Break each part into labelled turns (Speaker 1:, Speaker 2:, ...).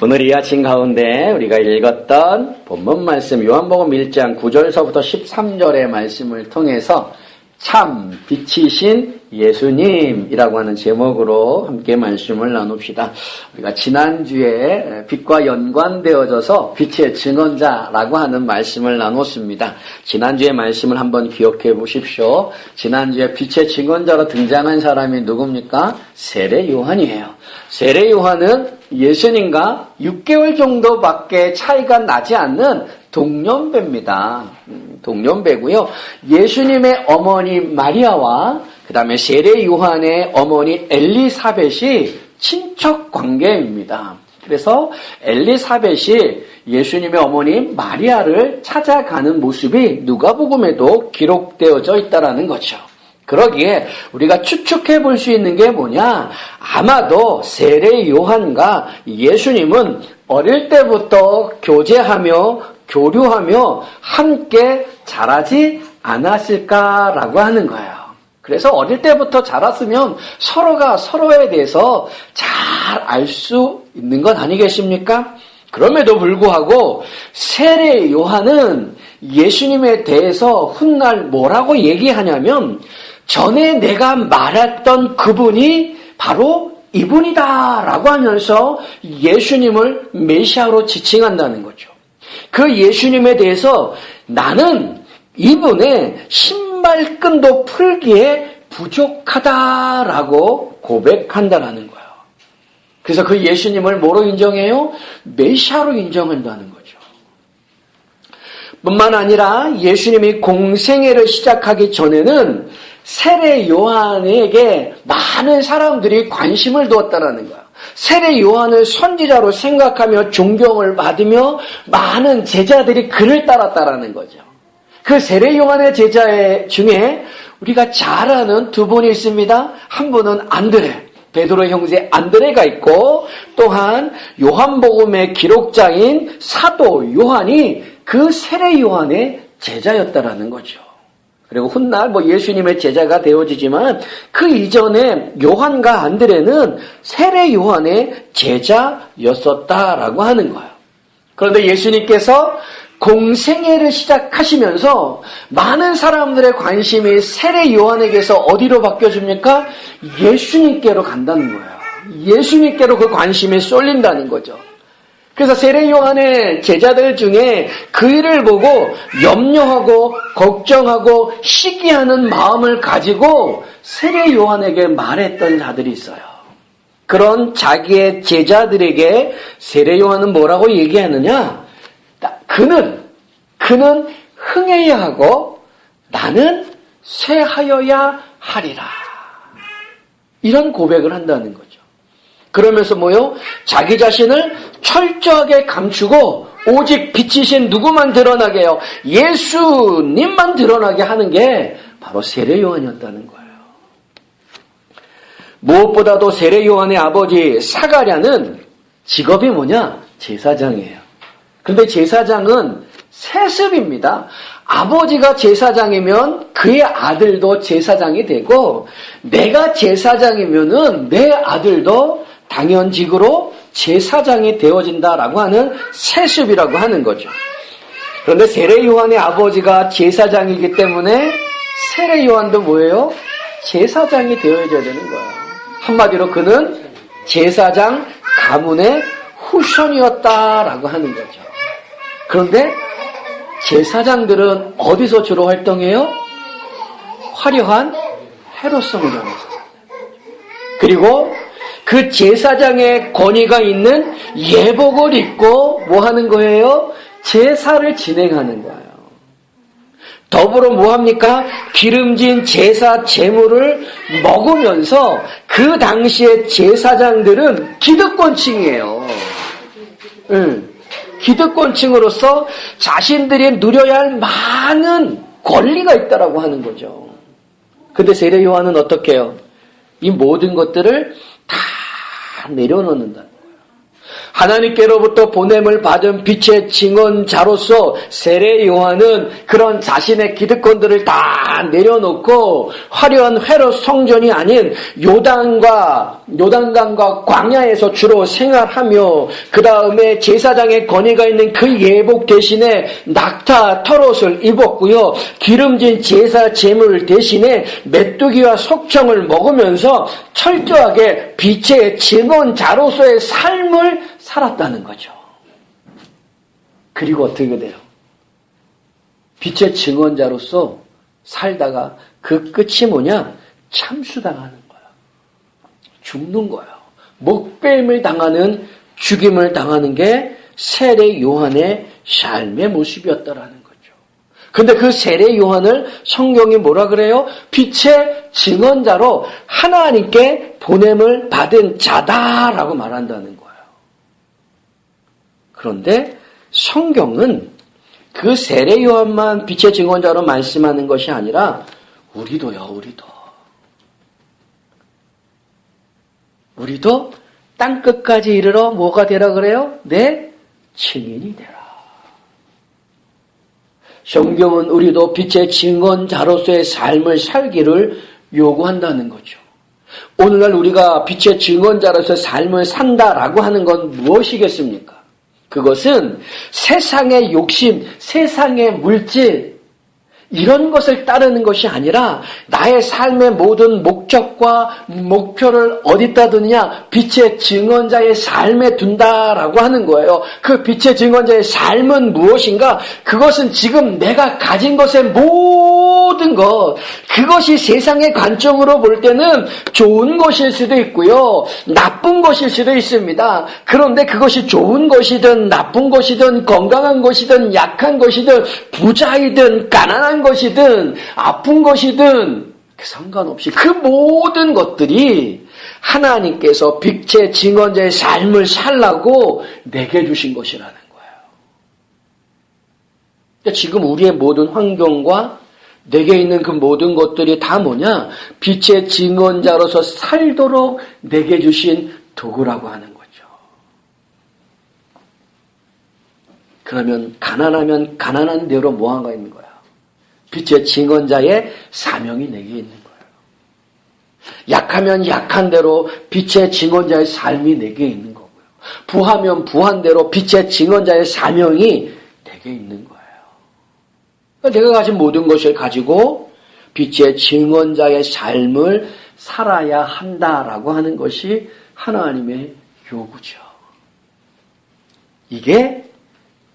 Speaker 1: 오늘 이 아침 가운데 우리가 읽었던 본문 말씀 요한복음 1장 9절서부터 13절의 말씀을 통해서 참 빛이신 예수님이라고 하는 제목으로 함께 말씀을 나눕시다. 우리가 지난주에 빛과 연관되어져서 빛의 증언자라고 하는 말씀을 나눴습니다. 지난주의 말씀을 한번 기억해 보십시오. 지난주에 빛의 증언자로 등장한 사람이 누굽니까? 세례 요한이에요. 세례 요한은 예수님과 6개월 정도밖에 차이가 나지 않는 동년배입니다. 동년배고요. 예수님의 어머니 마리아와 그 다음에 세례 요한의 어머니 엘리사벳이 친척 관계입니다. 그래서 엘리사벳이 예수님의 어머니 마리아를 찾아가는 모습이 누가복음에도 기록되어져 있다는 거죠. 그러기에 우리가 추측해 볼 수 있는 게 뭐냐? 아마도 세례 요한과 예수님은 어릴 때부터 교제하며 교류하며 함께 자라지 않았을까라고 하는 거예요. 그래서 어릴 때부터 자랐으면 서로가 서로에 대해서 잘 알 수 있는 건 아니겠습니까? 그럼에도 불구하고 세례 요한은 예수님에 대해서 훗날 뭐라고 얘기하냐면 전에 내가 말했던 그분이 바로 이분이다 라고 하면서 예수님을 메시아로 지칭한다는 거죠. 그 예수님에 대해서 나는 이분의 신발끈도 풀기에 부족하다라고 고백한다는 거예요. 그래서 그 예수님을 뭐로 인정해요? 메시아로 인정한다는 거죠. 뿐만 아니라 예수님이 공생애를 시작하기 전에는 세례 요한에게 많은 사람들이 관심을 두었다는 거예요. 세례 요한을 선지자로 생각하며 존경을 받으며 많은 제자들이 그를 따랐다는 거죠. 그 세례 요한의 제자 중에 우리가 잘 아는 두 분이 있습니다. 한 분은 안드레, 베드로 형제 안드레가 있고, 또한 요한복음의 기록자인 사도 요한이 그 세례 요한의 제자였다라는 거죠. 그리고 훗날 예수님의 제자가 되어지지만 그 이전에 요한과 안드레는 세례 요한의 제자였었다라고 하는 거예요. 그런데 예수님께서 공생애를 시작하시면서 많은 사람들의 관심이 세례 요한에게서 어디로 바뀌어집니까? 예수님께로 간다는 거예요. 예수님께로 그 관심이 쏠린다는 거죠. 그래서 세례 요한의 제자들 중에 그 일을 보고 염려하고 걱정하고 시기하는 마음을 가지고 세례 요한에게 말했던 자들이 있어요. 그런 자기의 제자들에게 세례 요한은 뭐라고 얘기하느냐? 그는 흥해야 하고 나는 쇠하여야 하리라. 이런 고백을 한다는 거죠. 그러면서 자기 자신을 철저하게 감추고 오직 빛이신 누구만 드러나게 해요? 예수님만 드러나게 하는 게 바로 세례 요한이었다는 거예요. 무엇보다도 세례 요한의 아버지 사가랴는 직업이 뭐냐? 제사장이에요. 그런데 제사장은 세습입니다. 아버지가 제사장이면 그의 아들도 제사장이 되고, 내가 제사장이면은 내 아들도 당연직으로 제사장이 되어진다라고 하는 세습이라고 하는 거죠. 그런데 세례 요한의 아버지가 제사장이기 때문에 세례 요한도 뭐예요? 제사장이 되어져야 되는 거예요. 한마디로 그는 제사장 가문의 후손이었다라고 하는 거죠. 그런데 제사장들은 어디서 주로 활동해요? 화려한 헤롯 성전에서. 그리고 그 제사장의 권위가 있는 예복을 입고 뭐 하는 거예요? 제사를 진행하는 거예요. 더불어 뭐 합니까? 기름진 제사 제물을 먹으면서 그 당시의 제사장들은 기득권층이에요. 기득권층으로서 자신들이 누려야 할 많은 권리가 있다라고 하는 거죠. 근데 세례 요한은 어떻게 해요? 이 모든 것들을 다 내려놓는다는 거예요. 하나님께로부터 보냄을 받은 빛의 증언자로서 세례 요한은 그런 자신의 기득권들을 다 내려놓고 화려한 회로 성전이 아닌 요단강과 광야에서 주로 생활하며 그 다음에 제사장의 권위가 있는 그 예복 대신에 낙타 털옷을 입었고요. 기름진 제사 제물 대신에 메뚜기와 속청을 먹으면서 철저하게 빛의 증언자로서의 삶을 살았다는 거죠. 그리고 어떻게 돼요? 빛의 증언자로서 살다가 그 끝이 뭐냐? 참수당하는 거야. 죽는 거예요. 목뱀을 당하는, 죽임을 당하는 게 세례 요한의 삶의 모습이었다라는 거죠. 근데 그 세례 요한을 성경이 뭐라 그래요? 빛의 증언자로 하나님께 보냄을 받은 자다라고 말한다는 거예요. 그런데 성경은 그 세례 요한만 빛의 증언자로 말씀하는 것이 아니라 우리도요, 우리도 땅끝까지 이르러 뭐가 되라 그래요? 내 증인이 되라. 성경은 우리도 빛의 증언자로서의 삶을 살기를 요구한다는 거죠. 오늘날 우리가 빛의 증언자로서의 삶을 산다라고 하는 건 무엇이겠습니까? 그것은 세상의 욕심, 세상의 물질, 이런 것을 따르는 것이 아니라 나의 삶의 모든 목적과 목표를 어디다 두느냐? 빛의 증언자의 삶에 둔다라고 하는 거예요. 그 빛의 증언자의 삶은 무엇인가? 그것은 지금 내가 가진 것의 모든 것, 그것이 세상의 관점으로 볼 때는 좋은 것일 수도 있고요, 나쁜 것일 수도 있습니다. 그런데 그것이 좋은 것이든 나쁜 것이든 건강한 것이든 약한 것이든 부자이든 가난한 것이든 아픈 것이든 상관없이 그 모든 것들이 하나님께서 빛의 증언자의 삶을 살라고 내게 주신 것이라는 거예요. 그러니까 지금 우리의 모든 환경과 내게 있는 그 모든 것들이 다 뭐냐? 빛의 증언자로서 살도록 내게 주신 도구라고 하는 거죠. 그러면 가난하면 가난한 대로 뭐가 있는 거야? 빛의 증언자의 사명이 내게 있는 거예요. 약하면 약한 대로 빛의 증언자의 삶이 내게 있는 거고요. 부하면 부한 대로 빛의 증언자의 사명이 내게 있는 거예요. 그러니까 내가 가진 모든 것을 가지고 빛의 증언자의 삶을 살아야 한다라고 하는 것이 하나님의 요구죠. 이게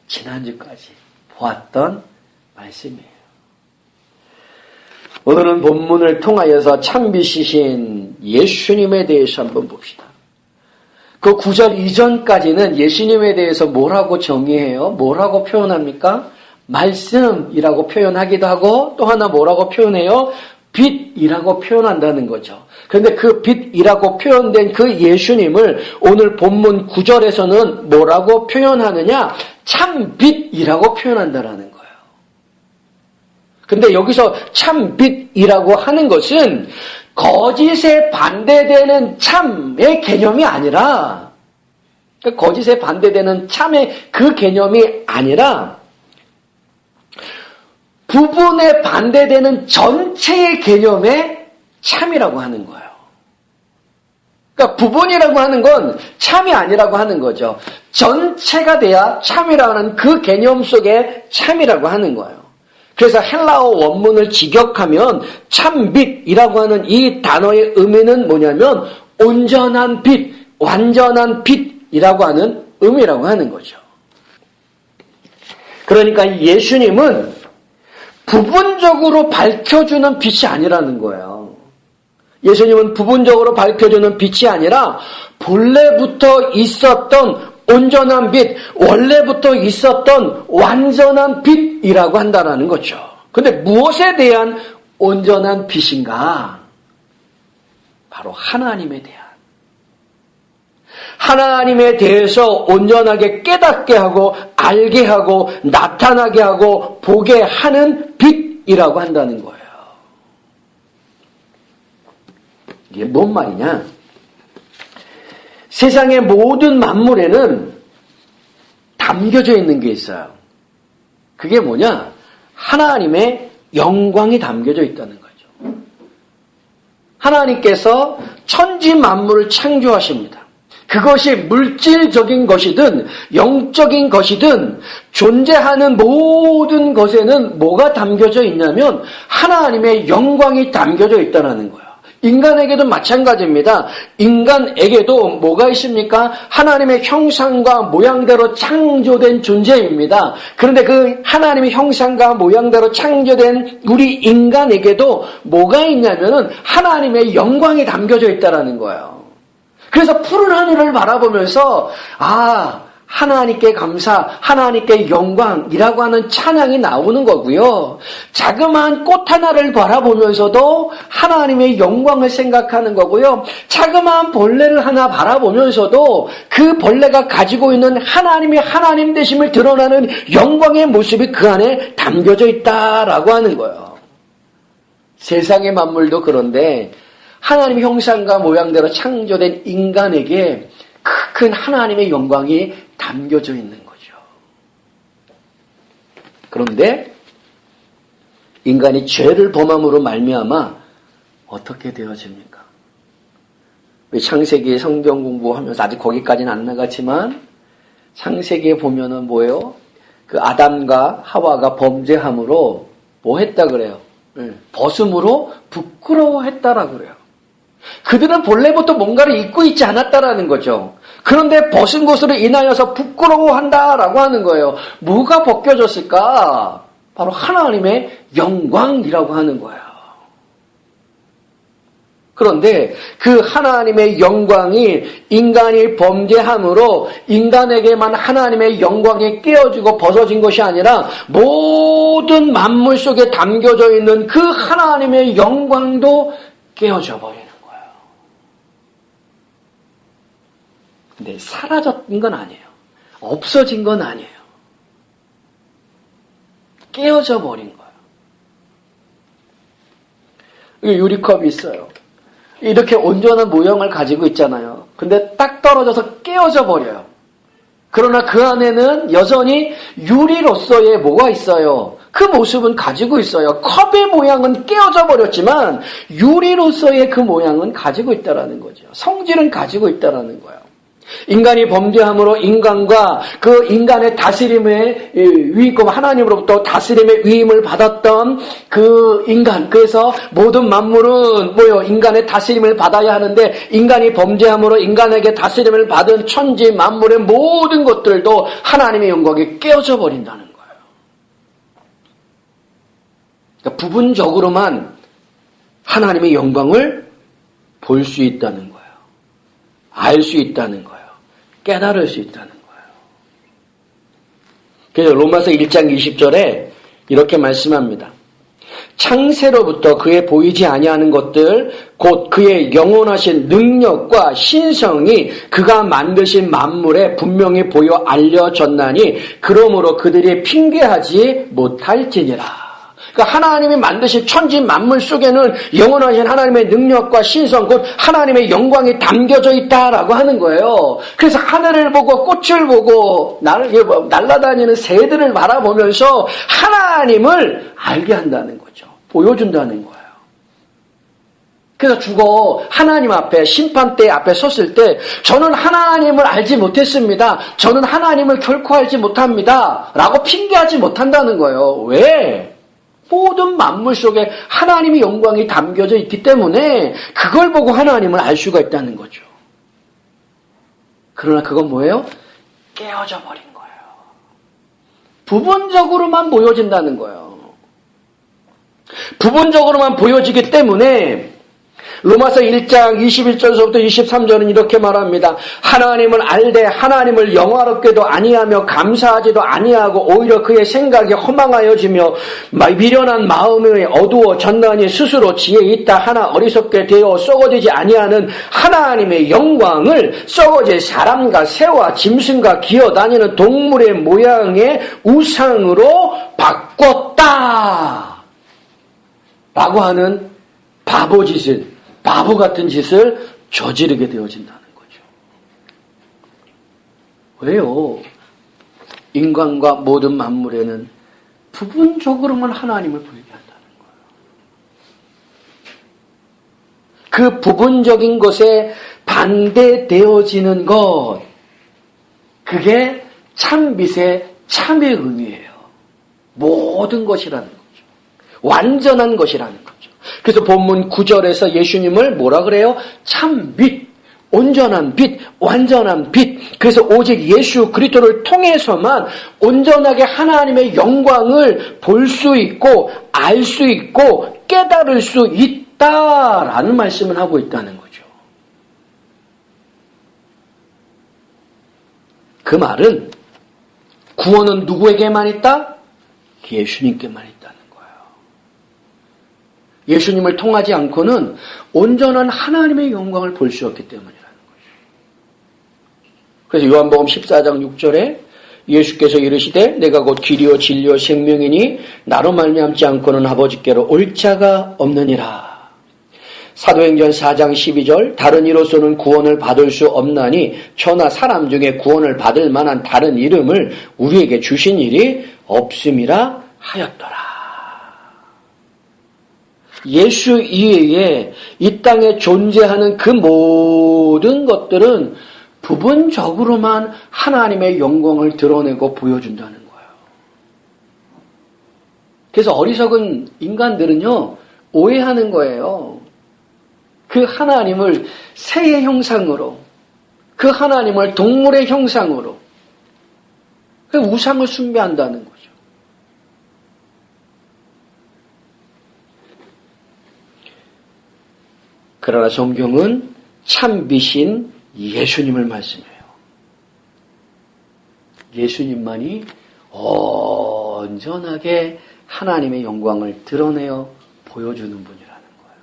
Speaker 1: 지난주까지 보았던 말씀이에요. 오늘은 본문을 통하여서 참빛이신 예수님에 대해서 한번 봅시다. 그 9절 이전까지는 예수님에 대해서 뭐라고 정의해요? 뭐라고 표현합니까? 말씀이라고 표현하기도 하고 또 하나 뭐라고 표현해요? 빛이라고 표현한다는 거죠. 그런데 그 빛이라고 표현된 그 예수님을 오늘 본문 9절에서는 뭐라고 표현하느냐? 참빛이라고 표현한다라는 거예요. 근데 여기서 참빛이라고 하는 것은 거짓에 반대되는 참의 개념이 아니라, 그러니까 거짓에 반대되는 참의 그 개념이 아니라 부분에 반대되는 전체의 개념의 참이라고 하는 거예요. 그러니까 부분이라고 하는 건 참이 아니라고 하는 거죠. 전체가 돼야 참이라는 그 개념 속에 참이라고 하는 거예요. 그래서 헬라어 원문을 직역하면 참빛이라고 하는 이 단어의 의미는 뭐냐면 온전한 빛, 완전한 빛이라고 하는 의미라고 하는 거죠. 그러니까 예수님은 부분적으로 밝혀주는 빛이 아니라는 거예요. 예수님은 부분적으로 밝혀주는 빛이 아니라 본래부터 있었던 온전한 빛, 원래부터 있었던 완전한 빛이라고 한다는 거죠. 근데 무엇에 대한 온전한 빛인가? 바로 하나님에 대한. 하나님에 대해서 온전하게 깨닫게 하고 알게 하고 나타나게 하고 보게 하는 빛이라고 한다는 거예요. 이게 뭔 말이냐? 세상의 모든 만물에는 담겨져 있는 게 있어요. 그게 뭐냐? 하나님의 영광이 담겨져 있다는 거죠. 하나님께서 천지 만물을 창조하십니다. 그것이 물질적인 것이든 영적인 것이든 존재하는 모든 것에는 뭐가 담겨져 있냐면 하나님의 영광이 담겨져 있다는 거예요. 인간에게도 마찬가지입니다. 인간에게도 뭐가 있습니까? 하나님의 형상과 모양대로 창조된 존재입니다. 그런데 그 하나님의 형상과 모양대로 창조된 우리 인간에게도 뭐가 있냐면은 하나님의 영광이 담겨져 있다는 거예요. 그래서 푸른 하늘을 바라보면서 하나님께 감사, 하나님께 영광이라고 하는 찬양이 나오는 거고요. 자그마한 꽃 하나를 바라보면서도 하나님의 영광을 생각하는 거고요. 자그마한 벌레를 하나 바라보면서도 그 벌레가 가지고 있는 하나님의 하나님 되심을 드러나는 영광의 모습이 그 안에 담겨져 있다라고 하는 거예요. 세상의 만물도 그런데 하나님의 형상과 모양대로 창조된 인간에게 큰 하나님의 영광이 담겨져 있는 거죠. 그런데 인간이 죄를 범함으로 말미암아 어떻게 되어집니까? 우리 창세기 성경 공부하면서 아직 거기까지는 안 나갔지만 창세기에 보면은 뭐예요? 그 아담과 하와가 범죄함으로 뭐 했다 그래요? 벗음으로 부끄러워했다라 그래요. 그들은 본래부터 뭔가를 잊고 있지 않았다라는 거죠. 그런데 벗은 것으로 인하여서 부끄러워한다라고 하는 거예요. 뭐가 벗겨졌을까? 바로 하나님의 영광이라고 하는 거예요. 그런데 그 하나님의 영광이 인간이 범죄함으로 인간에게만 하나님의 영광이 깨어지고 벗어진 것이 아니라 모든 만물 속에 담겨져 있는 그 하나님의 영광도 깨어져 버리는 거예요. 근데 사라진 건 아니에요. 없어진 건 아니에요. 깨어져 버린 거예요. 유리컵이 있어요. 이렇게 온전한 모형을 가지고 있잖아요. 근데 딱 떨어져서 깨어져 버려요. 그러나 그 안에는 여전히 유리로서의 뭐가 있어요? 그 모습은 가지고 있어요. 컵의 모양은 깨어져 버렸지만 유리로서의 그 모양은 가지고 있다라는 거죠. 성질은 가지고 있다라는 거예요. 인간이 범죄함으로 인간과 그 인간의 다스림의 위임, 하나님으로부터 다스림의 위임을 받았던 그 인간, 그래서 모든 만물은 인간의 다스림을 받아야 하는데 인간이 범죄함으로 인간에게 다스림을 받은 천지 만물의 모든 것들도 하나님의 영광이 깨어져 버린다는 거예요. 그러니까 부분적으로만 하나님의 영광을 볼 수 있다는 거예요. 알 수 있다는 거예요. 깨달을 수 있다는 거예요. 그래서 로마서 1장 20절에 이렇게 말씀합니다. 창세로부터 그의 보이지 아니하는 것들 곧 그의 영원하신 능력과 신성이 그가 만드신 만물에 분명히 보여 알려졌나니 그러므로 그들이 핑계하지 못할지니라. 그러니까 하나님이 만드신 천지 만물 속에는 영원하신 하나님의 능력과 신성, 곧 하나님의 영광이 담겨져 있다라고 하는 거예요. 그래서 하늘을 보고 꽃을 보고 날아다니는 새들을 바라보면서 하나님을 알게 한다는 거죠. 보여준다는 거예요. 그래서 하나님 앞에 심판대 앞에 섰을 때 저는 하나님을 알지 못했습니다. 저는 하나님을 결코 알지 못합니다. 라고 핑계하지 못한다는 거예요. 왜? 모든 만물 속에 하나님의 영광이 담겨져 있기 때문에 그걸 보고 하나님을 알 수가 있다는 거죠. 그러나 그건 뭐예요? 깨어져 버린 거예요. 부분적으로만 보여진다는 거예요. 부분적으로만 보여지기 때문에 로마서 1장 21절에서부터 23절은 이렇게 말합니다. 하나님을 알되 하나님을 영화롭게도 아니하며 감사하지도 아니하고 오히려 그의 생각이 허망하여지며 미련한 마음이 어두워졌나니 스스로 지혜 있다 하나 어리석게 되어 썩어지지 아니하는 하나님의 영광을 썩어질 사람과 새와 짐승과 기어다니는 동물의 모양의 우상으로 바꿨다 라고 하는 바보 같은 짓을 저지르게 되어진다는 거죠. 왜요? 인간과 모든 만물에는 부분적으로만 하나님을 보이게 한다는 거예요. 그 부분적인 것에 반대되어지는 것, 그게 참빛의 참의 의미예요. 모든 것이라는 거죠. 완전한 것이라는 거죠. 그래서 본문 9절에서 예수님을 뭐라 그래요? 참빛, 온전한 빛, 완전한 빛. 그래서 오직 예수 그리스도를 통해서만 온전하게 하나님의 영광을 볼 수 있고 알 수 있고 깨달을 수 있다라는 말씀을 하고 있다는 거죠. 그 말은 구원은 누구에게만 있다? 예수님께만 있다는 거예요. 예수님을 통하지 않고는 온전한 하나님의 영광을 볼 수 없기 때문이라는 거죠. 그래서 요한복음 14장 6절에 예수께서 이르시되 내가 곧 길이요 진리요 생명이니 나로 말미암지 않고는 아버지께로 올 자가 없느니라. 사도행전 4장 12절 다른 이로서는 구원을 받을 수 없나니 천하 사람 중에 구원을 받을 만한 다른 이름을 우리에게 주신 일이 없음이라 하였더라. 예수 이외에 이 땅에 존재하는 그 모든 것들은 부분적으로만 하나님의 영광을 드러내고 보여준다는 거예요. 그래서 어리석은 인간들은요, 오해하는 거예요. 그 하나님을 새의 형상으로, 그 하나님을 동물의 형상으로, 그 우상을 숭배한다는 거죠. 그러나 성경은 참빛인 예수님을 말씀해요. 예수님만이 온전하게 하나님의 영광을 드러내어 보여주는 분이라는 거예요.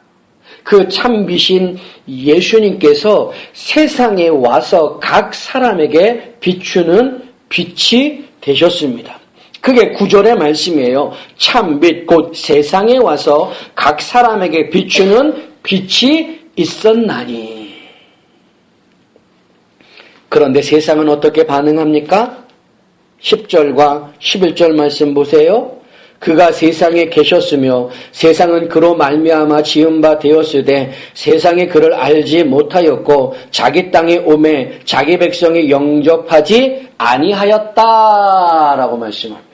Speaker 1: 그 참빛인 예수님께서 세상에 와서 각 사람에게 비추는 빛이 되셨습니다. 그게 9절의 말씀이에요. 참빛 곧 세상에 와서 각 사람에게 비추는 빛이 있었나니. 그런데 세상은 어떻게 반응합니까? 10절과 11절 말씀 보세요. 그가 세상에 계셨으며 세상은 그로 말미암아 지은 바 되었으되 세상이 그를 알지 못하였고 자기 땅에 오매 자기 백성이 영접하지 아니하였다라고 말씀합니다.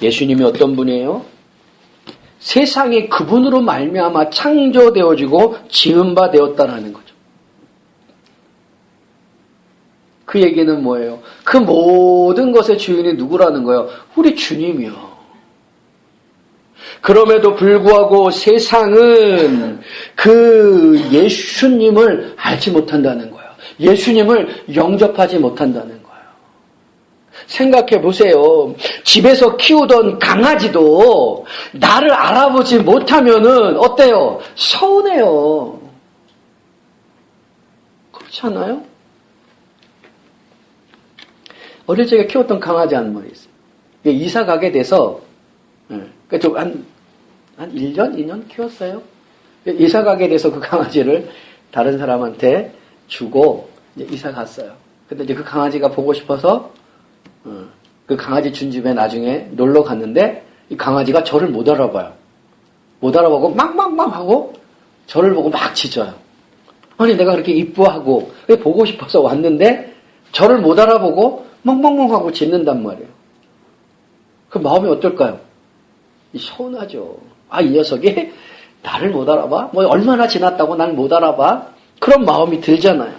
Speaker 1: 예수님이 어떤 분이에요? 세상이 그분으로 말미암아 창조되어지고 지은 바 되었다라는 거죠. 그 얘기는 뭐예요? 그 모든 것의 주인이 누구라는 거예요? 우리 주님이요. 그럼에도 불구하고 세상은 그 예수님을 알지 못한다는 거예요. 예수님을 영접하지 못한다는 거예요. 생각해 보세요. 집에서 키우던 강아지도 나를 알아보지 못하면은 어때요? 서운해요. 그렇지 않아요? 어릴 적에 키웠던 강아지 한 마리 있어요. 이사 가게 돼서, 좀 한 1년, 2년 키웠어요. 이사 가게 돼서 그 강아지를 다른 사람한테 주고, 이제 이사 갔어요. 근데 이제 그 강아지가 보고 싶어서, 그 강아지 준 집에 나중에 놀러 갔는데, 이 강아지가 저를 못 알아봐요. 못 알아보고, 막 하고, 저를 보고 막 짖어요. 아니, 내가 그렇게 이뻐하고, 보고 싶어서 왔는데, 저를 못 알아보고, 멍멍멍하고 짖는단 말이에요. 그 마음이 어떨까요? 서운하죠. 아, 이 녀석이 나를 못 알아봐? 뭐 얼마나 지났다고 날 못 알아봐? 그런 마음이 들잖아요.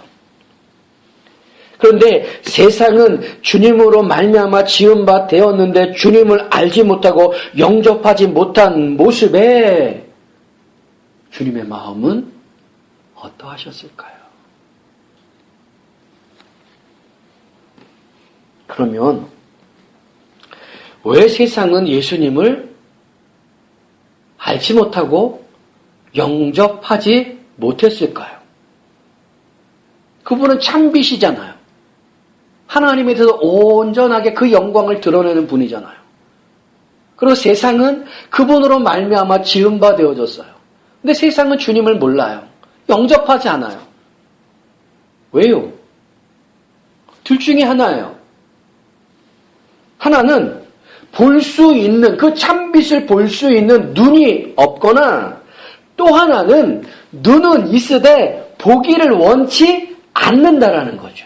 Speaker 1: 그런데 세상은 주님으로 말미암아 지은 바 되었는데 주님을 알지 못하고 영접하지 못한 모습에 주님의 마음은 어떠하셨을까요? 그러면 왜 세상은 예수님을 알지 못하고 영접하지 못했을까요? 그분은 참빛이잖아요. 하나님에 대해서 온전하게 그 영광을 드러내는 분이잖아요. 그리고 세상은 그분으로 말미암아 지은 바 되어졌어요. 근데 세상은 주님을 몰라요. 영접하지 않아요. 왜요? 둘 중에 하나예요. 하나는 볼 수 있는, 그 참빛을 볼 수 있는 눈이 없거나, 또 하나는 눈은 있으되 보기를 원치 않는다라는 거죠.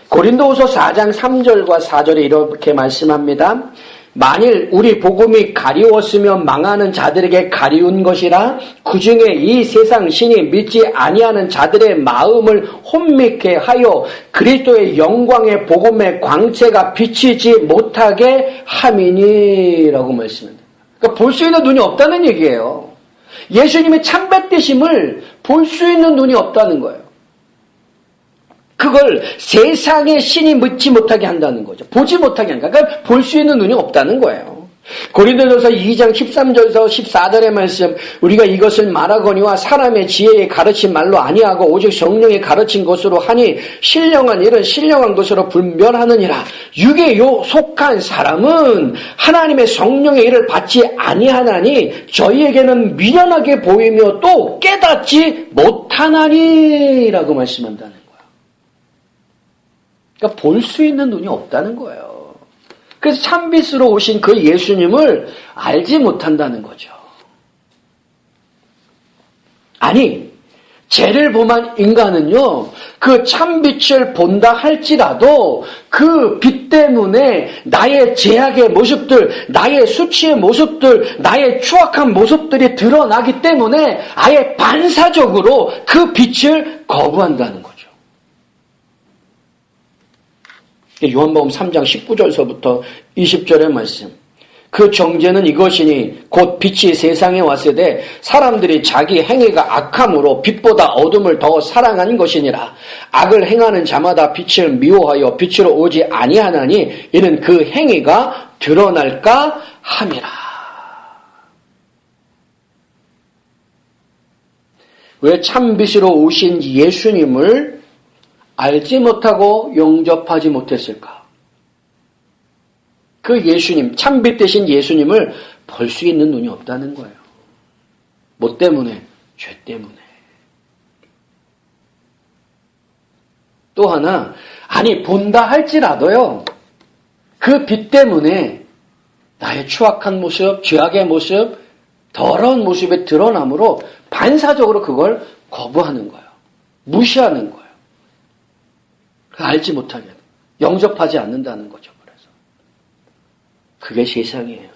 Speaker 1: 고린도후서 4장 3절과 4절에 이렇게 말씀합니다. 만일 우리 복음이 가리웠으면 망하는 자들에게 가리운 것이라 그 중에 이 세상 신이 믿지 아니하는 자들의 마음을 혼미케 하여 그리스도의 영광의 복음의 광채가 비치지 못하게 함이니라고 말씀합니다. 그러니까 볼 수 있는 눈이 없다는 얘기예요. 예수님의 참배되심을 볼 수 있는 눈이 없다는 거예요. 그걸 세상의 신이 믿지 못하게 한다는 거죠. 보지 못하게 하는 거예요. 그러니까 볼 수 있는 눈이 없다는 거예요. 고린도전서 2장 13절에서 14절의 말씀, 우리가 이것을 말하거니와 사람의 지혜에 가르친 말로 아니하고 오직 성령이 가르친 것으로 하니 신령한 일은 신령한 것으로 분별하느니라. 육에 속한 사람은 하나님의 성령의 일을 받지 아니하나니 저희에게는 미련하게 보이며 또 깨닫지 못하나니라고 말씀한다는 거예요. 그러니까 볼 수 있는 눈이 없다는 거예요. 그래서 참빛으로 오신 그 예수님을 알지 못한다는 거죠. 아니, 죄를 범한 인간은요, 그 참빛을 본다 할지라도 그 빛 때문에 나의 죄악의 모습들, 나의 수치의 모습들, 나의 추악한 모습들이 드러나기 때문에 아예 반사적으로 그 빛을 거부한다는 거죠. 요한복음 3장 19절서부터 20절의 말씀. 그 정죄는 이것이니 곧 빛이 세상에 왔으되 사람들이 자기 행위가 악함으로 빛보다 어둠을 더 사랑한 것이니라. 악을 행하는 자마다 빛을 미워하여 빛으로 오지 아니하나니 이는 그 행위가 드러날까 함이라. 왜 참빛으로 오신 예수님을 알지 못하고 영접하지 못했을까? 그 예수님, 참빛 대신 예수님을 볼 수 있는 눈이 없다는 거예요. 뭐 때문에? 죄 때문에. 또 하나, 아니 본다 할지라도요, 그 빛 때문에 나의 추악한 모습, 죄악의 모습, 더러운 모습이 드러나므로 반사적으로 그걸 거부하는 거예요. 무시하는 거예요. 알지 못하게, 영접하지 않는다는 거죠. 그래서 그게 세상이에요.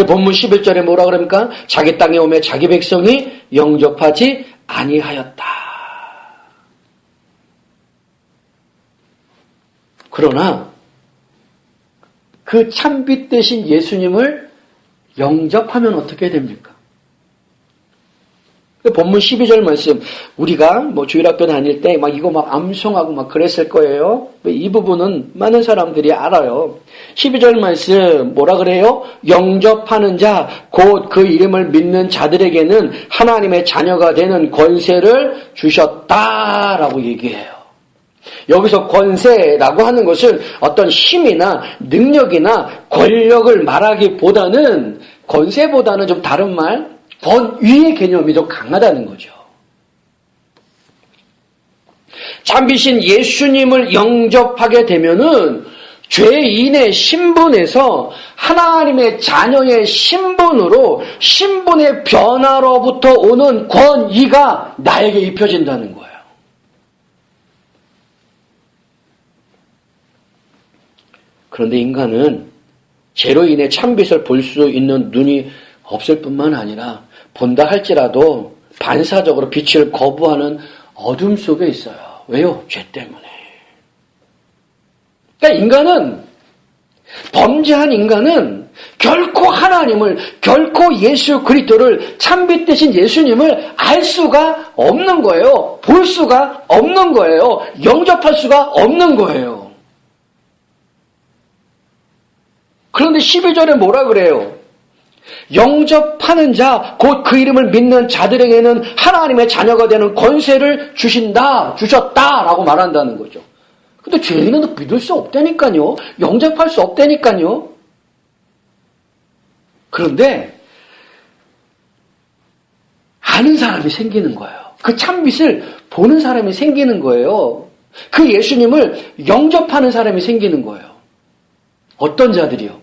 Speaker 1: 본문 11절에 뭐라 그럽니까? 자기 땅에 오매 자기 백성이 영접하지 아니하였다. 그러나 그 참빛 대신 예수님을 영접하면 어떻게 됩니까? 본문 12절 말씀, 우리가 주일학교 다닐 때 이거 암송하고 그랬을 거예요. 이 부분은 많은 사람들이 알아요. 12절 말씀 뭐라 그래요? 영접하는 자, 곧 그 이름을 믿는 자들에게는 하나님의 자녀가 되는 권세를 주셨다라고 얘기해요. 여기서 권세라고 하는 것은 어떤 힘이나 능력이나 권력을 말하기보다는, 권세보다는 좀 다른 말, 권위의 개념이 더 강하다는 거죠. 참빛인 예수님을 영접하게 되면은 죄인의 신분에서 하나님의 자녀의 신분으로, 신분의 변화로부터 오는 권위가 나에게 입혀진다는 거예요. 그런데 인간은 죄로 인해 참빛을 볼 수 있는 눈이 없을 뿐만 아니라 본다 할지라도 반사적으로 빛을 거부하는 어둠 속에 있어요. 왜요? 죄 때문에. 그러니까 인간은, 범죄한 인간은 결코 하나님을, 결코 예수 그리스도를, 참빛 대신 예수님을 알 수가 없는 거예요. 볼 수가 없는 거예요. 영접할 수가 없는 거예요. 그런데 12절에 뭐라 그래요? 영접하는 자, 곧 그 이름을 믿는 자들에게는 하나님의 자녀가 되는 권세를 주셨다라고 말한다는 거죠. 근데 죄인은 믿을 수 없다니까요. 영접할 수 없다니까요. 그런데 아는 사람이 생기는 거예요. 그 참빛을 보는 사람이 생기는 거예요. 그 예수님을 영접하는 사람이 생기는 거예요. 어떤 자들이요?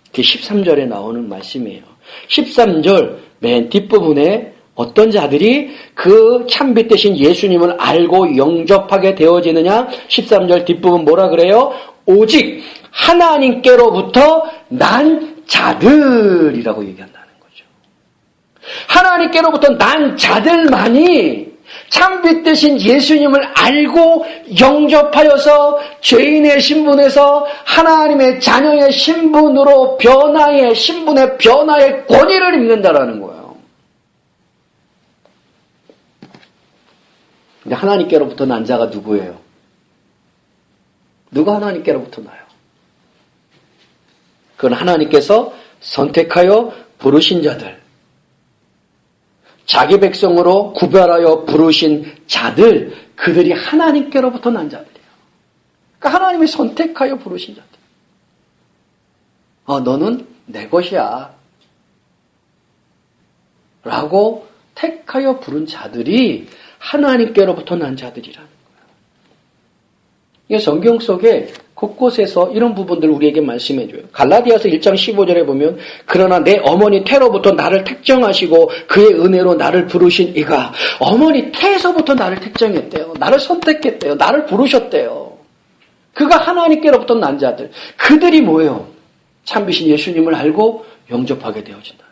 Speaker 1: 그게 13절에 나오는 말씀이에요. 13절 맨 뒷부분에 어떤 자들이 그 참빛 대신 예수님을 알고 영접하게 되어지느냐? 13절 뒷부분 뭐라 그래요? 오직 하나님께로부터 난 자들이라고 얘기한다는 거죠. 하나님께로부터 난 자들만이 참빛 대신 예수님을 알고 영접하여서 죄인의 신분에서 하나님의 자녀의 신분으로 신분의 변화의 권위를 입는다라는 거예요. 근데 하나님께로부터 난 자가 누구예요? 누가 하나님께로부터 나요? 그건 하나님께서 선택하여 부르신 자들, 자기 백성으로 구별하여 부르신 자들, 그들이 하나님께로부터 난 자들이에요. 그러니까 하나님이 선택하여 부르신 자들. 너는 내 것이야. 라고 택하여 부른 자들이 하나님께로부터 난 자들이라는 거예요. 이게 성경 속에 곳곳에서 이런 부분들 우리에게 말씀해줘요. 갈라디아서 1장 15절에 보면 그러나 내 어머니 태로부터 나를 택정하시고 그의 은혜로 나를 부르신 이가 어머니 태에서부터 나를 택정했대요. 나를 선택했대요. 나를 부르셨대요. 그가 하나님께로부터 난 자들. 그들이 뭐예요? 참비신 예수님을 알고 영접하게 되어진다.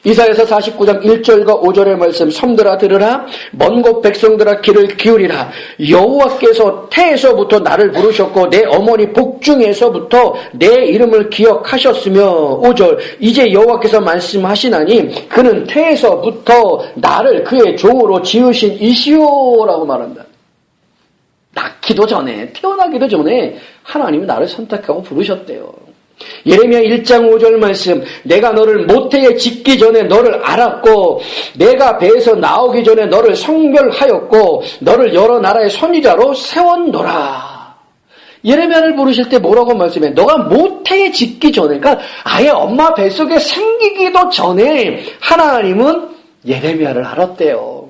Speaker 1: 이사야서 49장 1절과 5절의 말씀, 섬들아 들으라, 먼 곳 백성들아 귀를 기울이라. 여호와께서 태에서부터 나를 부르셨고 내 어머니 복중에서부터 내 이름을 기억하셨으며. 5절, 이제 여호와께서 말씀하시나니 그는 태에서부터 나를 그의 종으로 지으신 이시오라고 말한다. 낳기도 전에, 태어나기도 전에 하나님이 나를 선택하고 부르셨대요. 예레미야 1장 5절 말씀, 내가 너를 모태에 짓기 전에 너를 알았고 내가 배에서 나오기 전에 너를 성별하였고 너를 여러 나라의 선지자로 세웠노라. 예레미야를 부르실 때 뭐라고 말씀해? 너가 모태에 짓기 전에, 그러니까 아예 엄마 뱃속에 생기기도 전에 하나님은 예레미야를 알았대요.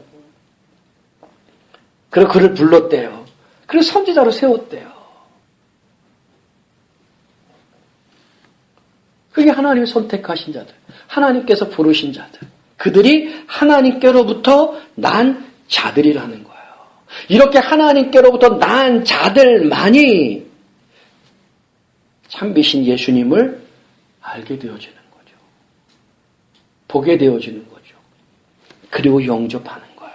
Speaker 1: 그리고 그를 불렀대요. 그래서 선지자로 세웠대요. 그게 하나님이 선택하신 자들, 하나님께서 부르신 자들, 그들이 하나님께로부터 난 자들이라는 거예요. 이렇게 하나님께로부터 난 자들만이 참비신 예수님을 알게 되어지는 거죠. 보게 되어지는 거죠. 그리고 영접하는 거예요.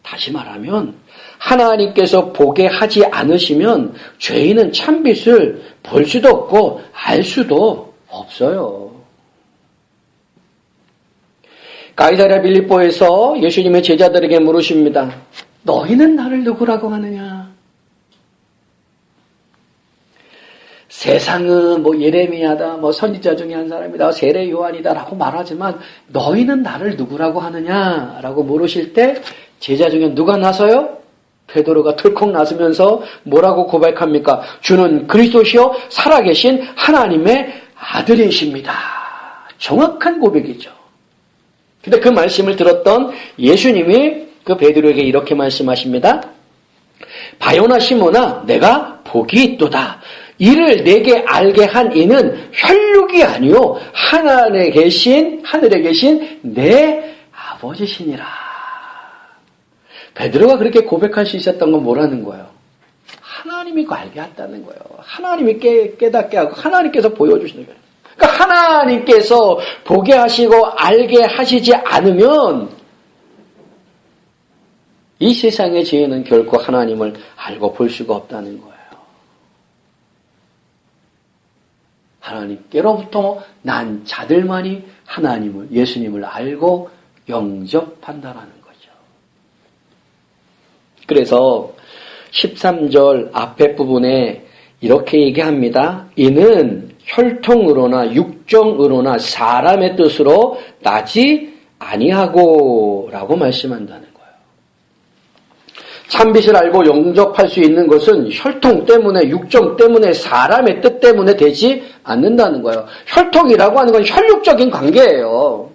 Speaker 1: 다시 말하면 하나님께서 보게 하지 않으시면 죄인은 참빛을 볼 수도 없고 알 수도 없어요. 가이사랴 빌립보에서 예수님의 제자들에게 물으십니다. 너희는 나를 누구라고 하느냐? 세상은 예레미야다, 선지자 중에 한 사람이다, 세례 요한이다라고 말하지만 너희는 나를 누구라고 하느냐라고 물으실 때 제자 중에 누가 나서요? 베드로가 털컥 나서면서 뭐라고 고백합니까? 주는 그리스도시요 살아계신 하나님의 아들이십니다. 정확한 고백이죠. 근데 그 말씀을 들었던 예수님이 그 베드로에게 이렇게 말씀하십니다. 바요나 시몬아, 내가 복이 있도다. 이를 내게 알게 한 이는 혈육이 아니요 하늘에 계신 내 아버지시니라. 베드로가 그렇게 고백할 수 있었던 건 뭐라는 거예요? 하나님이 알게 했다는 거예요. 하나님이 깨닫게 하고 하나님께서 보여주시는 거예요. 그러니까 하나님께서 보게 하시고 알게 하시지 않으면 이 세상의 죄인은 결코 하나님을 알고 볼 수가 없다는 거예요. 하나님께로부터 난 자들만이 하나님을, 예수님을 알고 영접한다라는 거예요. 그래서 13절 앞에 부분에 이렇게 얘기합니다. 이는 혈통으로나 육정으로나 사람의 뜻으로 나지 아니하고 라고 말씀한다는 거예요. 참빛을 알고 영접할 수 있는 것은 혈통 때문에, 육정 때문에, 사람의 뜻 때문에 되지 않는다는 거예요. 혈통이라고 하는 건 혈육적인 관계예요.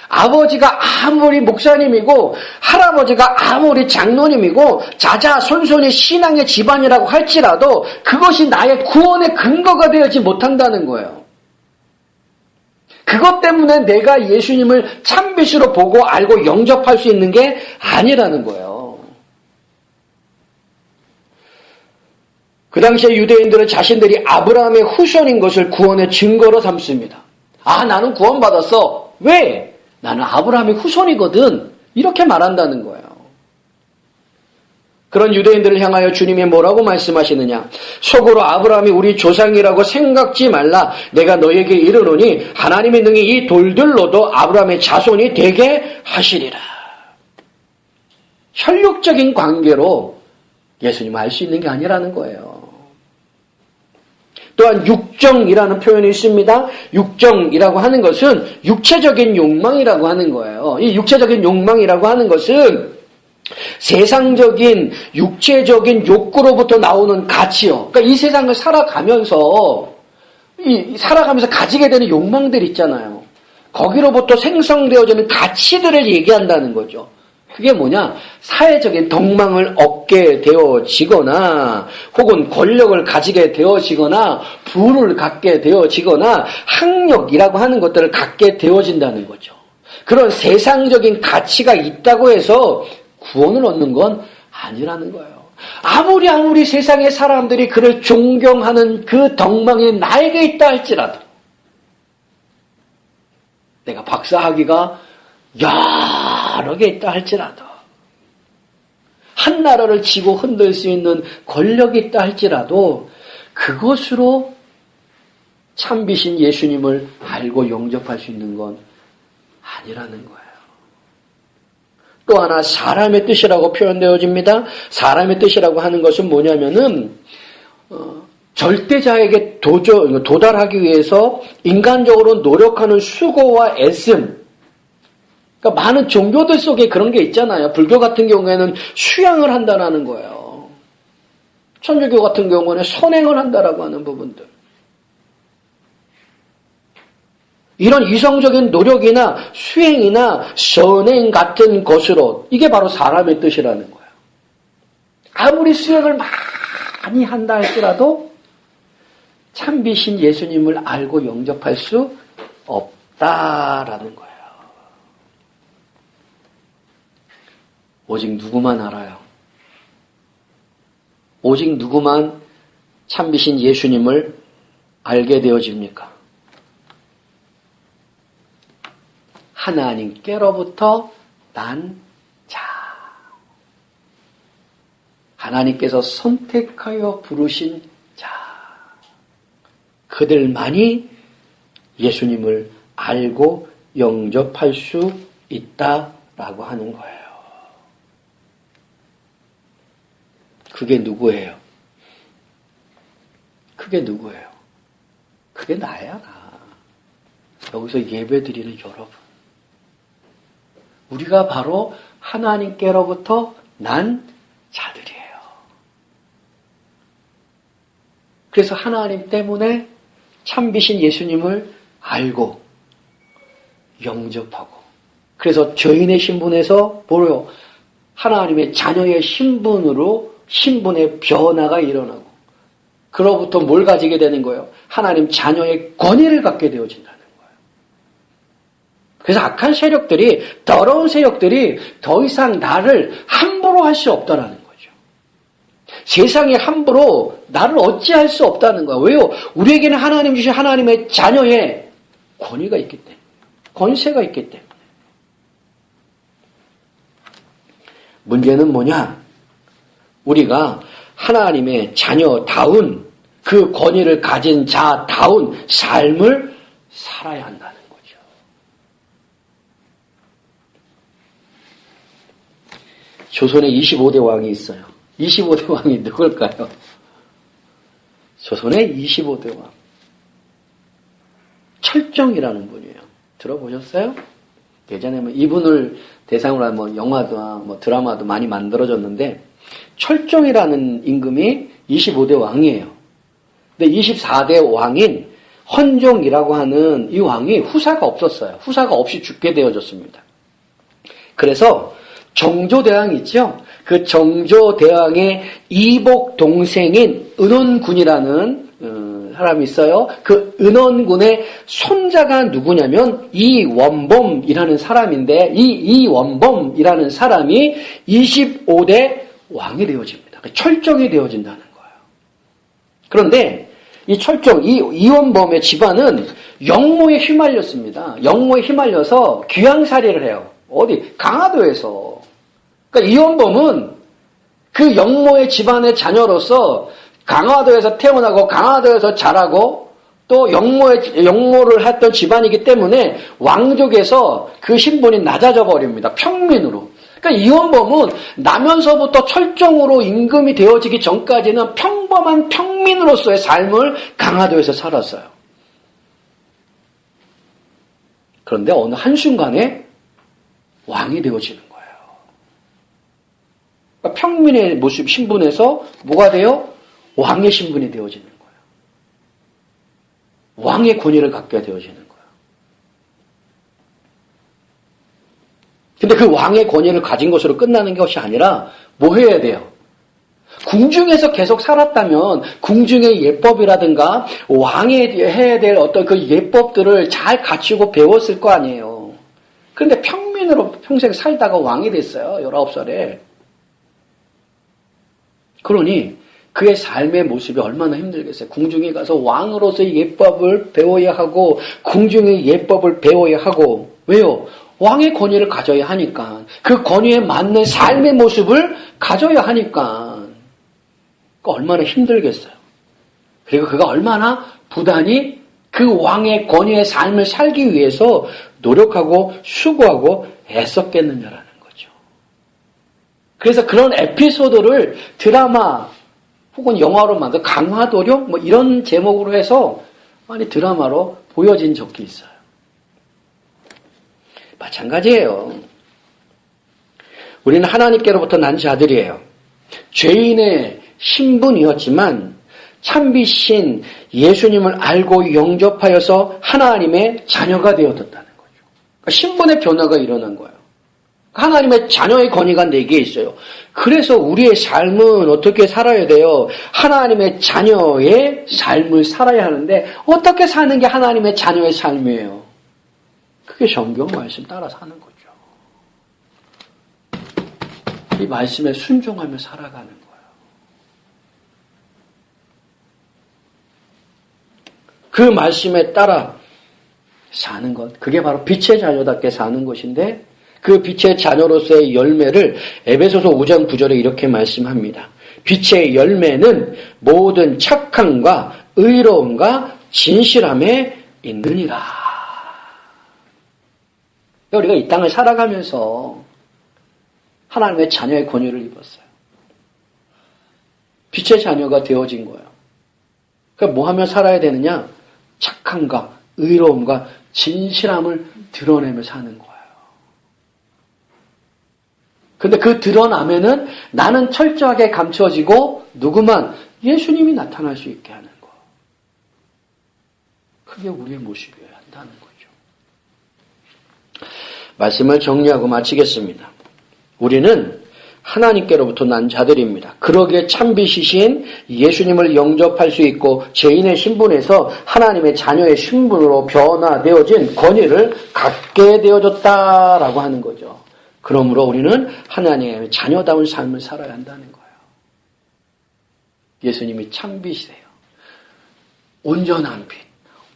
Speaker 1: 아버지가 아무리 목사님이고 할아버지가 아무리 장로님이고 자자손손이 신앙의 집안이라고 할지라도 그것이 나의 구원의 근거가 되지 못한다는 거예요. 그것 때문에 내가 예수님을 참빛으로 보고 알고 영접할 수 있는 게 아니라는 거예요. 그 당시에 유대인들은 자신들이 아브라함의 후손인 것을 구원의 증거로 삼습니다. 아, 나는 구원받았어. 왜? 나는 아브라함의 후손이거든. 이렇게 말한다는 거예요. 그런 유대인들을 향하여 주님이 뭐라고 말씀하시느냐. 속으로 아브라함이 우리 조상이라고 생각지 말라. 내가 너에게 이르노니 하나님의 능히 이 돌들로도 아브라함의 자손이 되게 하시리라. 혈육적인 관계로 예수님 알 수 있는 게 아니라는 거예요. 또한 육정이라는 표현이 있습니다. 육정이라고 하는 것은 육체적인 욕망이라고 하는 거예요. 이 육체적인 욕망이라고 하는 것은 세상적인 육체적인 욕구로부터 나오는 가치요. 그러니까 이 세상을 살아가면서 가지게 되는 욕망들 있잖아요. 거기로부터 생성되어지는 가치들을 얘기한다는 거죠. 그게 뭐냐? 사회적인 덕망을 얻게 되어지거나 혹은 권력을 가지게 되어지거나 부를 갖게 되어지거나 학력이라고 하는 것들을 갖게 되어진다는 거죠. 그런 세상적인 가치가 있다고 해서 구원을 얻는 건 아니라는 거예요. 아무리 세상의 사람들이 그를 존경하는 그 덕망이 나에게 있다 할지라도 내가 박사학위가 여러 개 있다 할지라도 한 나라를 쥐고 흔들 수 있는 권력이 있다 할지라도 그것으로 참비신 예수님을 알고 영접할 수 있는 건 아니라는 거예요. 또 하나 사람의 뜻이라고 표현되어집니다. 사람의 뜻이라고 하는 것은 뭐냐면은 절대자에게 도달하기 위해서 인간적으로 노력하는 수고와 애씀. 그러니까 많은 종교들 속에 그런 게 있잖아요. 불교 같은 경우에는 수양을 한다라는 거예요. 천주교 같은 경우는 선행을 한다라고 하는 부분들. 이런 이성적인 노력이나 수행이나 선행 같은 것으로 이게 바로 사람의 뜻이라는 거예요. 아무리 수행을 많이 한다 할지라도 참비신 예수님을 알고 영접할 수 없다라는 거예요. 오직 누구만 알아요. 오직 누구만 참비신 예수님을 알게 되어집니까? 하나님께로부터 난 자. 하나님께서 선택하여 부르신 자. 그들만이 예수님을 알고 영접할 수 있다라고 하는 거예요. 그게 누구예요? 그게 누구예요? 그게 나야, 나. 여기서 예배드리는 여러분. 우리가 바로 하나님께로부터 난 자들이에요. 그래서 하나님 때문에 참비신 예수님을 알고 영접하고 그래서 죄인의 신분에서 뭐요? 하나님의 자녀의 신분의 변화가 일어나고 그로부터 뭘 가지게 되는 거예요? 하나님 자녀의 권위를 갖게 되어진다는 거예요. 그래서 악한 세력들이 더러운 세력들이 더 이상 나를 함부로 할 수 없다라는 거죠. 세상이 함부로 나를 어찌할 수 없다는 거예요. 왜요? 우리에게는 하나님 주신 하나님의 자녀의 권위가 있기 때문에 권세가 있기 때문에 문제는 뭐냐? 우리가 하나님의 자녀다운 그 권위를 가진 자다운 삶을 살아야 한다는 거죠. 조선에 25대 왕이 있어요. 25대 왕이 누굴까요? 조선의 25대 왕. 철정이라는 분이에요. 들어보셨어요? 예전에 뭐 이분을 대상으로 한 뭐 영화도 뭐 드라마도 많이 만들어졌는데 철종이라는 임금이 25대 왕이에요. 근데 24대 왕인 헌종이라고 하는 이 왕이 후사가 없었어요. 후사가 없이 죽게 되어졌습니다. 그래서 정조대왕 있죠? 그 정조대왕의 이복 동생인 은원군이라는 사람이 있어요. 그 은원군의 손자가 누구냐면 이원범이라는 사람인데 이 이원범이라는 사람이 25대 왕이 되어집니다. 철종이 되어진다는 거예요. 그런데 이 철종, 이원범의 집안은 영모에 휘말렸습니다. 영모에 휘말려서 귀양살이를 해요. 어디? 강화도에서. 그러니까 이원범은 그 영모의 집안의 자녀로서 강화도에서 태어나고 강화도에서 자라고 또 영모를 했던 집안이기 때문에 왕족에서 그 신분이 낮아져 버립니다. 평민으로. 그러니까 이원범은 나면서부터 철종으로 임금이 되어지기 전까지는 평범한 평민으로서의 삶을 강화도에서 살았어요. 그런데 어느 한순간에 왕이 되어지는 거예요. 그러니까 평민의 모습, 신분에서 뭐가 돼요? 왕의 신분이 되어지는 거예요. 왕의 권위를 갖게 되어지는 거예요. 근데 그 왕의 권위를 가진 것으로 끝나는 것이 아니라 뭐 해야 돼요? 궁중에서 계속 살았다면 궁중의 예법이라든가 왕이 해야 될 어떤 그 예법들을 잘 갖추고 배웠을 거 아니에요. 그런데 평민으로 평생 살다가 왕이 됐어요. 19살에. 그러니 그의 삶의 모습이 얼마나 힘들겠어요. 궁중에 가서 왕으로서의 예법을 배워야 하고 궁중의 예법을 배워야 하고 왜요? 왕의 권위를 가져야 하니까 그 권위에 맞는 삶의 모습을 가져야 하니까 얼마나 힘들겠어요. 그리고 그가 얼마나 부단히 그 왕의 권위의 삶을 살기 위해서 노력하고 수고하고 애썼겠느냐라는 거죠. 그래서 그런 에피소드를 드라마 혹은 영화로 만든 강화도령 뭐 이런 제목으로 해서 많이 드라마로 보여진 적이 있어요. 마찬가지예요. 우리는 하나님께로부터 난 자들이에요. 죄인의 신분이었지만 참비신 예수님을 알고 영접하여서 하나님의 자녀가 되어졌다는 거죠. 그러니까 신분의 변화가 일어난 거예요. 하나님의 자녀의 권위가 내게 있어요. 그래서 우리의 삶은 어떻게 살아야 돼요? 하나님의 자녀의 삶을 살아야 하는데 어떻게 사는 게 하나님의 자녀의 삶이에요? 그게 성경 말씀 따라 사는 거죠. 이 말씀에 순종하며 살아가는 거예요. 그 말씀에 따라 사는 것, 그게 바로 빛의 자녀답게 사는 것인데 그 빛의 자녀로서의 열매를 에베소서 5장 9절에 이렇게 말씀합니다. 빛의 열매는 모든 착함과 의로움과 진실함에 있느니라. 우리가 이 땅을 살아가면서 하나님의 자녀의 권위를 입었어요. 빛의 자녀가 되어진 거예요. 그러니까 뭐 하며 살아야 되느냐? 착함과 의로움과 진실함을 드러내며 사는 거예요. 근데 그 드러나면은 나는 철저하게 감춰지고 누구만 예수님이 나타날 수 있게 하는 거. 그게 우리의 모습이어야 한다는 거죠. 말씀을 정리하고 마치겠습니다. 우리는 하나님께로부터 난 자들입니다. 그러기에 참빛이신 예수님을 영접할 수 있고 죄인의 신분에서 하나님의 자녀의 신분으로 변화되어진 권위를 갖게 되어졌다라고 하는 거죠. 그러므로 우리는 하나님의 자녀다운 삶을 살아야 한다는 거예요. 예수님이 참빛이세요. 온전한 빛,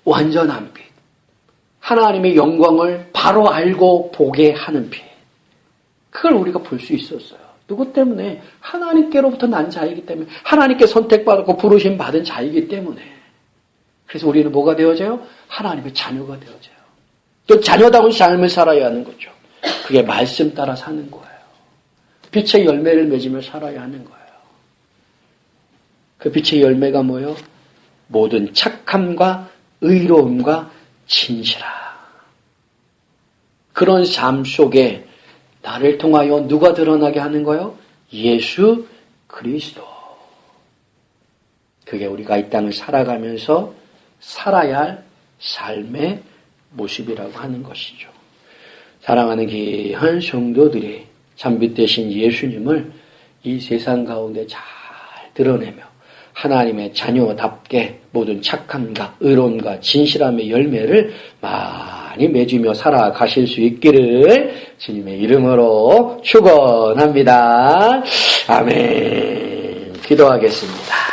Speaker 1: 완전한 빛. 하나님의 영광을 바로 알고 보게 하는 빛. 그걸 우리가 볼 수 있었어요. 누구 때문에? 하나님께로부터 난 자이기 때문에. 하나님께 선택받고 부르심 받은 자이기 때문에. 그래서 우리는 뭐가 되어져요? 하나님의 자녀가 되어져요. 또 자녀다운 삶을 살아야 하는 거죠. 그게 말씀 따라 사는 거예요. 빛의 열매를 맺으며 살아야 하는 거예요. 그 빛의 열매가 뭐예요? 모든 착함과 의로움과 진실함. 그 그런 삶 속에 나를 통하여 누가 드러나게 하는 거요? 예수 그리스도. 그게 우리가 이 땅을 살아가면서 살아야 할 삶의 모습이라고 하는 것이죠. 사랑하는 귀한 성도들이 참빛 되신 예수님을 이 세상 가운데 잘 드러내며 하나님의 자녀답게 모든 착함과 의로움과 진실함의 열매를 많이 맺으며 살아가실 수 있기를 주님의 이름으로 축원합니다. 아멘. 기도하겠습니다.